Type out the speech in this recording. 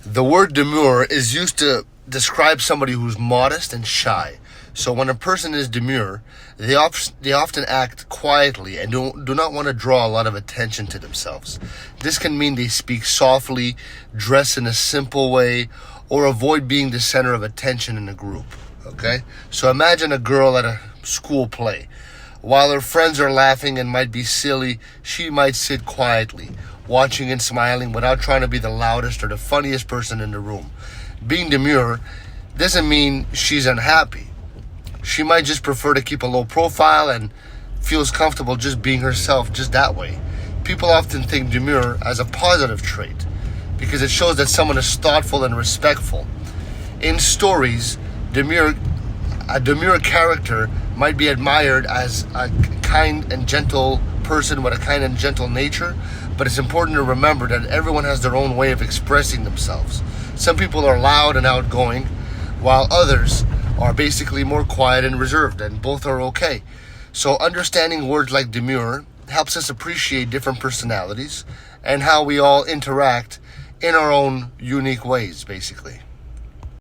The word demure is used to describe somebody who's modest and shy. So when a person is demure, they often act quietly and do not want to draw a lot of attention to themselves. This can mean they speak softly, dress in a simple way, or avoid being the center of attention in a group. Okay? So imagine a girl at a school play. While her friends are laughing and might be silly, she might sit quietly, watching and smiling without trying to be the loudest or the funniest person in the room. Being demure doesn't mean she's unhappy. She might just prefer to keep a low profile and feels comfortable just being herself just that way. People often think demure as a positive trait because it shows that someone is thoughtful and respectful. In stories, a demure character might be admired as a kind and gentle person with a kind and gentle nature, but it's important to remember that everyone has their own way of expressing themselves. Some people are loud and outgoing, while others are basically more quiet and reserved, and both are okay. So understanding words like demure helps us appreciate different personalities and how we all interact in our own unique ways, basically.